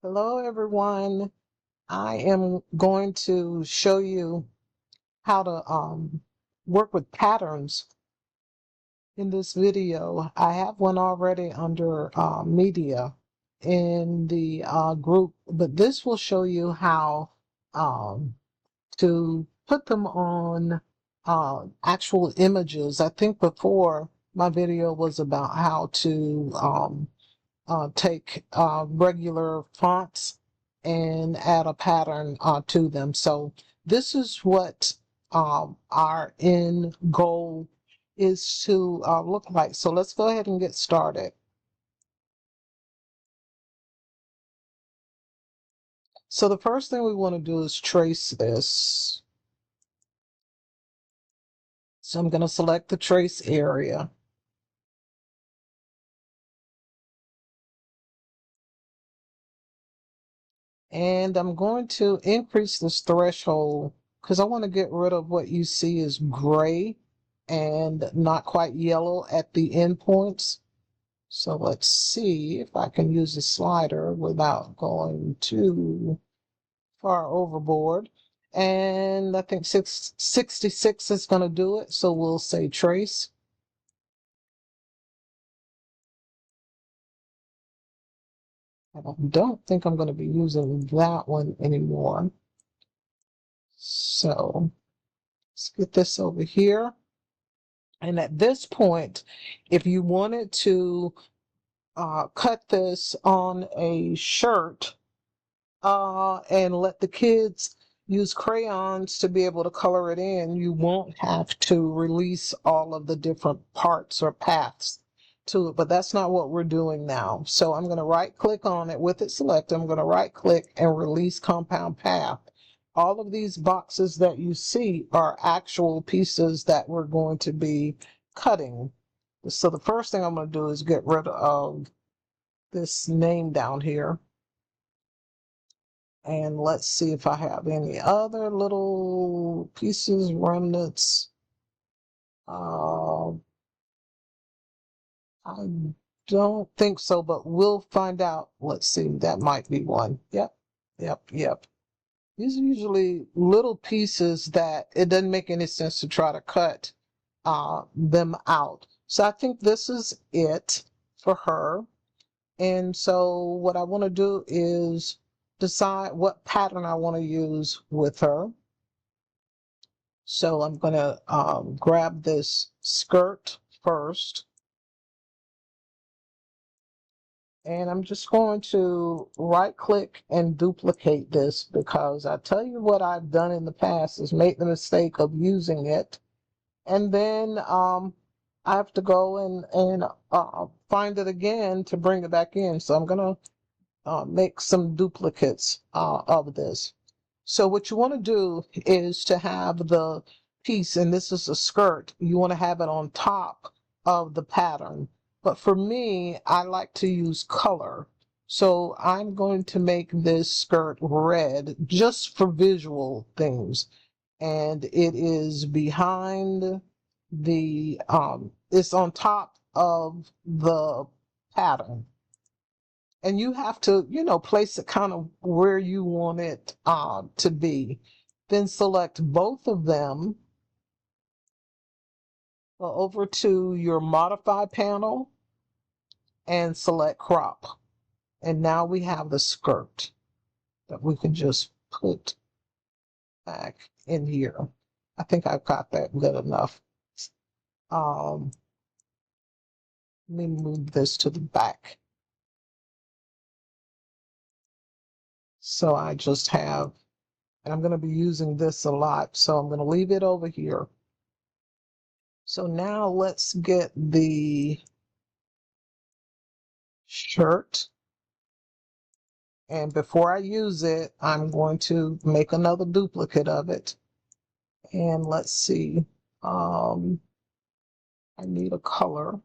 Hello everyone. I am going to show you how to work with patterns in this video. I have one already under media in the group, but this will show you how um, to put them on actual images. I think before my video was about how to take regular fonts and add a pattern to them. So this is what our end goal is to look like. So let's go ahead and get started. So the first thing we want to do is trace this. So I'm going to select the trace area. And I'm going to increase this threshold because I want to get rid of what you see is gray and not quite yellow at the endpoints. So let's see if I can use the slider without going too far overboard. And I think 66 is going to do it. So we'll say trace. I don't think I'm going to be using that one anymore. So let's get this over here. And at this point, if you wanted to cut this on a shirt and let the kids use crayons to be able to color it in, you won't have to release all of the different parts or paths to it. But that's not what we're doing now. So I'm going to right click on it with it selected. I'm going to right click and release compound path. All of these boxes that you see are actual pieces that we're going to be cutting. So the first thing I'm going to do is get rid of this name down here. And let's see if I have any other little pieces, remnants. I don't think so, but we'll find out. Let's see, that might be one. Yep. These are usually little pieces that it doesn't make any sense to try to cut them out. So I think this is it for her. And so what I want to do is decide what pattern I want to use with her. So I'm going to grab this skirt first. And I'm just going to right click and duplicate this because I tell you what I've done in the past is make the mistake of using it. And then I have to go and find it again to bring it back in. So I'm going to make some duplicates of this. So what you want to do is to have the piece, and this is a skirt, you want to have it on top of the pattern. But for me, I like to use color. So I'm going to make this skirt red just for visual things. And it is behind the, it's on top of the pattern. And you have to, place it kind of where you want it to be. Then select both of them. Go over to your modify panel and select crop. And now we have the skirt that we can just put back in here. I think I've got that good enough. Let me move this to the back. So I just have, and I'm going to be using this a lot, so I'm going to leave it over here. So now let's get the shirt. And before I use it, I'm going to make another duplicate of it. And let's see. I need a color.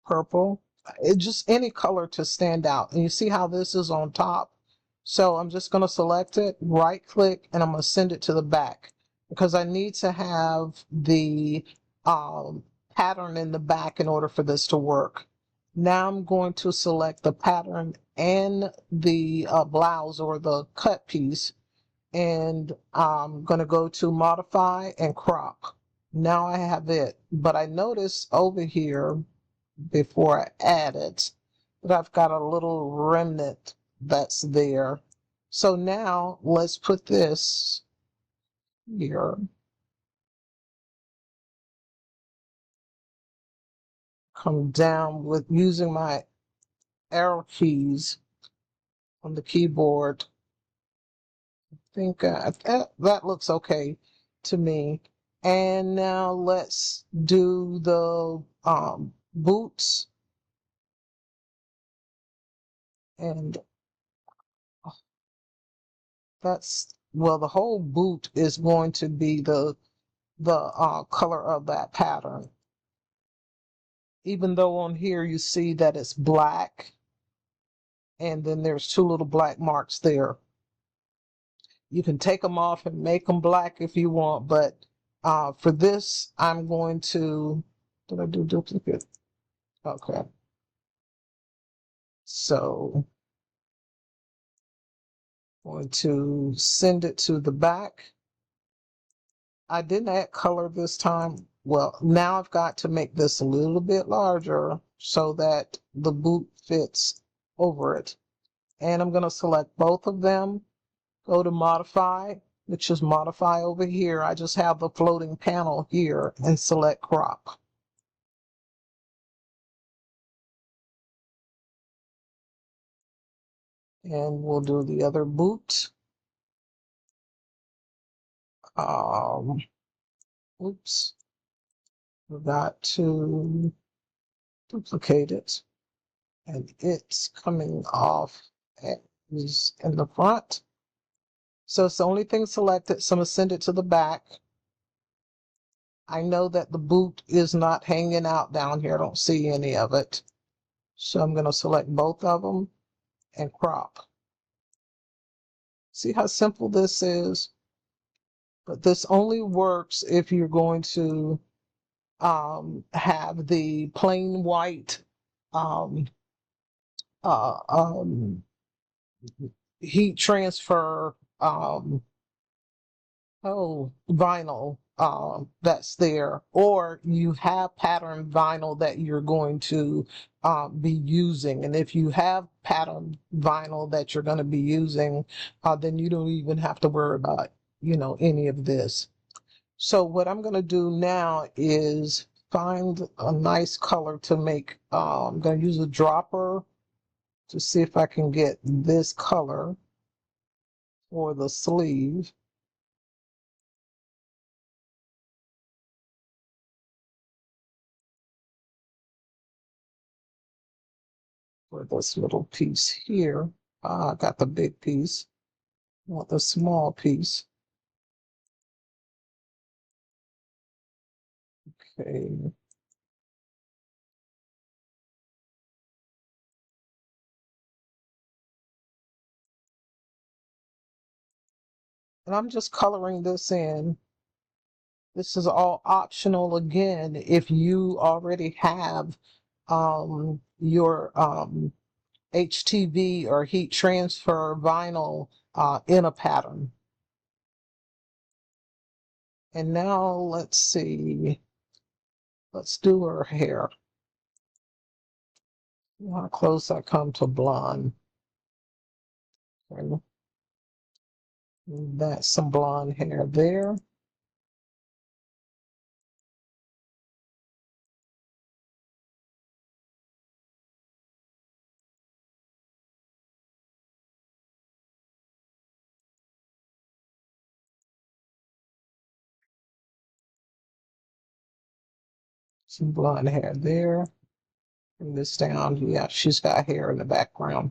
Purple. It just any color to stand out. And you see how this is on top? So I'm just going to select it, right click, and I'm going to send it to the back because I need to have the pattern in the back in order for this to work. Now I'm going to select the pattern and the blouse or the cut piece, and I'm going to go to modify and crop. Now I have it, but I notice over here before I add it that I've got a little remnant that's there. So now let's put this here. Come down with using my arrow keys on the keyboard. I think that looks okay to me. And now let's do the boots. And that's, well, the whole boot is going to be the color of that pattern. Even though on here you see that it's black, and then there's two little black marks there. You can take them off and make them black if you want, but for this, I'm going to, did I do duplicate? Okay. So I'm going to send it to the back. I didn't add color this time. Well, now I've got to make this a little bit larger so that the boot fits over it. And I'm going to select both of them, go to modify, which is modify over here. I just have the floating panel here, and select crop. And we'll do the other boot. Oops, forgot to duplicate it, and it's coming off is in the front. So it's the only thing selected, so I'm going to send it to the back. I know that the boot is not hanging out down here. I don't see any of it. So I'm going to select both of them and crop. See how simple this is? But this only works if you're going to have the plain white um, uh, um, heat transfer vinyl that's there, or you have pattern vinyl that you're going to be using. And if you have pattern vinyl that you're going to be using, then you don't even have to worry about, any of this. So what I'm going to do now is find a nice color to make. I'm going to use a dropper to see if I can get this color for the sleeve. For this little piece here. I got the big piece, not the small piece. Okay. And I'm just coloring this in. This is all optional again if you already have your HTV or heat transfer vinyl in a pattern. And now let's see. Let's do her hair. How close I come to blonde. Okay. That's some blonde hair there. Some blonde hair there. Bring this down. Yeah, she's got hair in the background.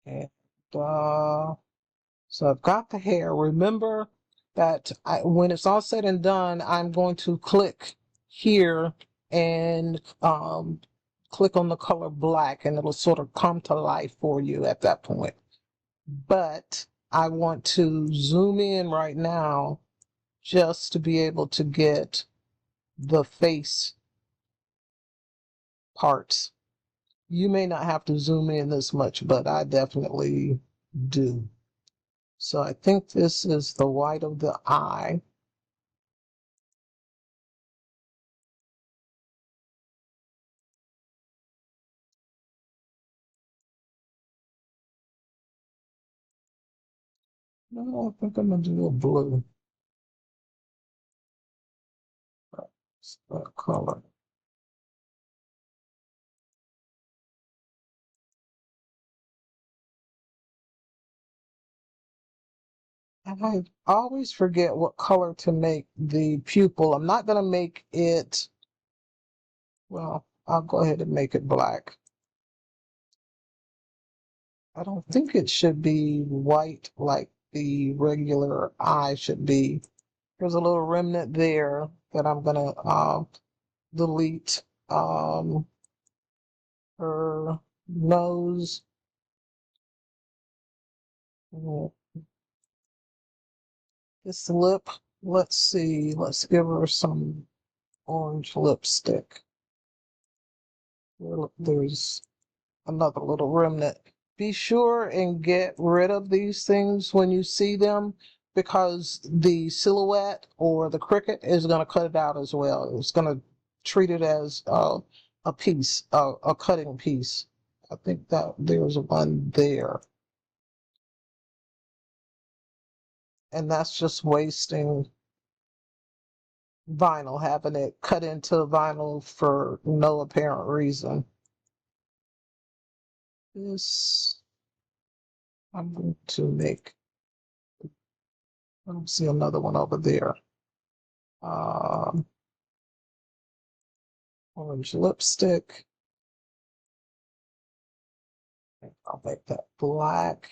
And so I've got the hair. Remember that when it's all said and done, I'm going to click here and click on the color black, and it'll sort of come to life for you at that point. But I want to zoom in right now just to be able to get the face parts. You may not have to zoom in this much, but I definitely do. So I think this is the white of the eye. No, I think I'm gonna do a blue color. And I always forget what color to make the pupil. I'm not gonna make it, well, I'll go ahead and make it black. I don't think it should be white like the regular eye should be. There's a little remnant there that I'm gonna delete. Her nose. This lip. Let's see. Let's give her some orange lipstick. There's another little remnant. Be sure and get rid of these things when you see them because the silhouette or the Cricut is going to cut it out as well. It's going to treat it as a piece, a cutting piece. I think that there's one there. And that's just wasting vinyl, having it cut into vinyl for no apparent reason. This I'm going to make. I don't see another one over there. Orange lipstick. I'll make that black.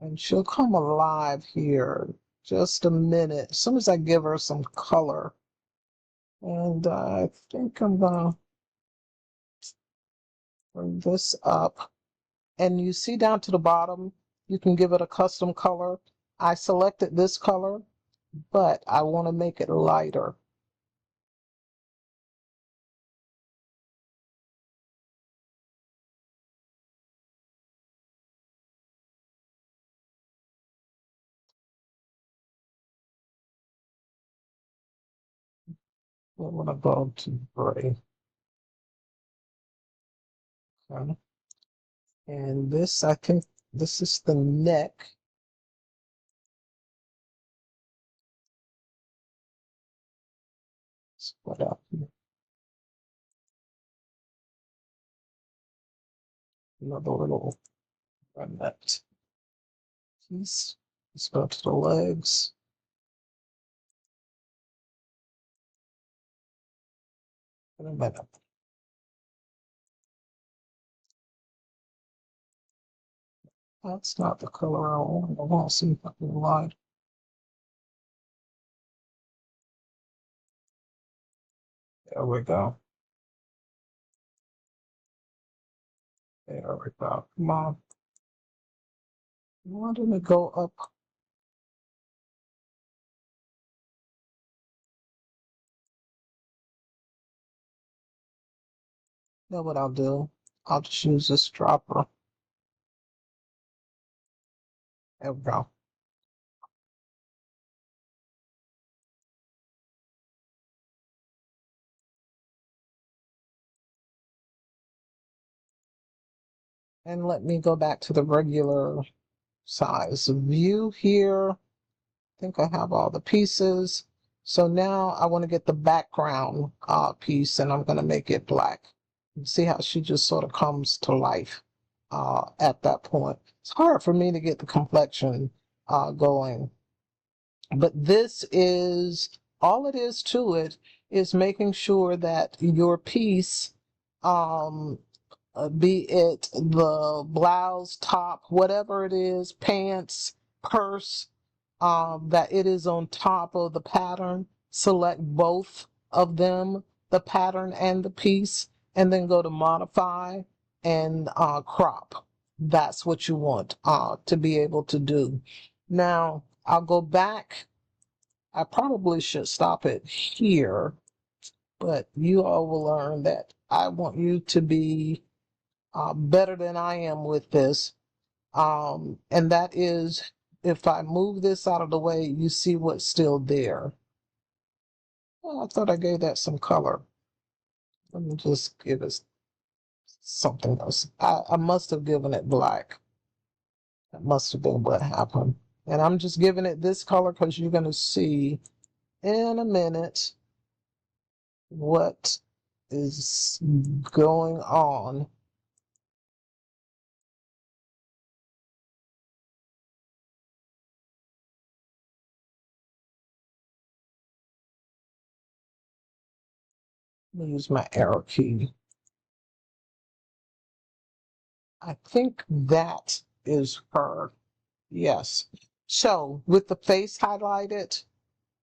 And she'll come alive here. Just a minute. As soon as I give her some color. And I think I'm gonna bring this up. And you see down to the bottom, you can give it a custom color. I selected this color, but I want to make it lighter. I want to go to gray. Okay. And this, I think this is the neck. Split up here. Another little remnant piece. Let's go to the legs. In a minute. That's not the color I want. I want to see if I can light. There we go. There we go. Come on. Why didn't it go up? Know what I'll do? I'll just use this dropper. There we go. And let me go back to the regular size view here. I think I have all the pieces. So now I want to get the background piece and I'm going to make it black. See how she just sort of comes to life at that point. It's hard for me to get the complexion going. But this is, all it is to it is making sure that your piece, be it the blouse, top, whatever it is, pants, purse, that it is on top of the pattern. Select both of them, the pattern and the piece, and then go to modify and crop. That's what you want to be able to do. Now I'll go back. I probably should stop it here, but you all will learn that I want you to be better than I am with this. And that is, if I move this out of the way, you see what's still there. Well, I thought I gave that some color. Let me just give it something else. I must have given it black. That must have been what happened. And I'm just giving it this color because you're going to see in a minute what is going on. Let me use my arrow key. I think that is her. Yes. So with the face highlighted,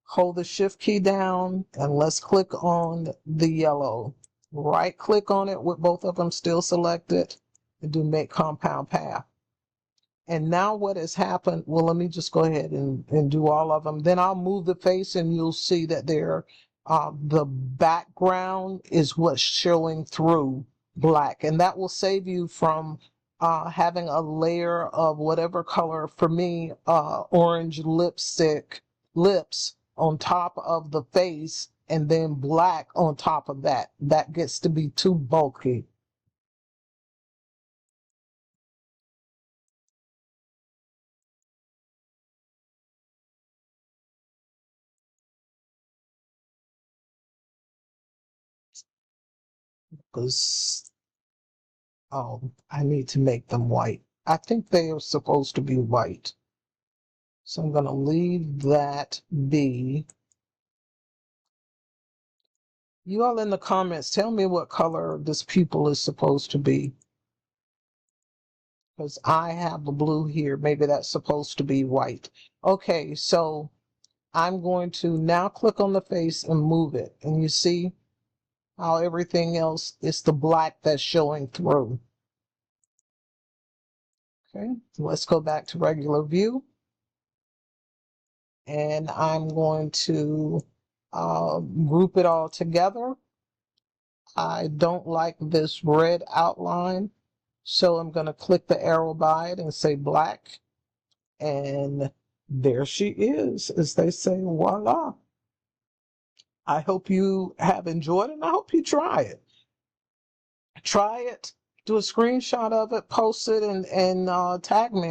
hold the shift key down and let's click on the yellow. Right click on it with both of them still selected and do make compound path. And now what has happened, well, let me just go ahead and do all of them. Then I'll move the face and you'll see that the background is what's showing through black. And that will save you from having a layer of whatever color, for me, orange lips on top of the face and then black on top of that. That gets to be too bulky. Because I need to make them white. I think they are supposed to be white. So I'm going to leave that be. You all in the comments, tell me what color this pupil is supposed to be. Because I have the blue here. Maybe that's supposed to be white. Okay, so I'm going to now click on the face and move it. And you see how everything else is the black that's showing through. Okay, let's go back to regular view. And I'm going to group it all together. I don't like this red outline, so I'm going to click the arrow by it and say black. And there she is, as they say, voila. I hope you have enjoyed it, and I hope you try it. Try it, do a screenshot of it, post it, and tag me.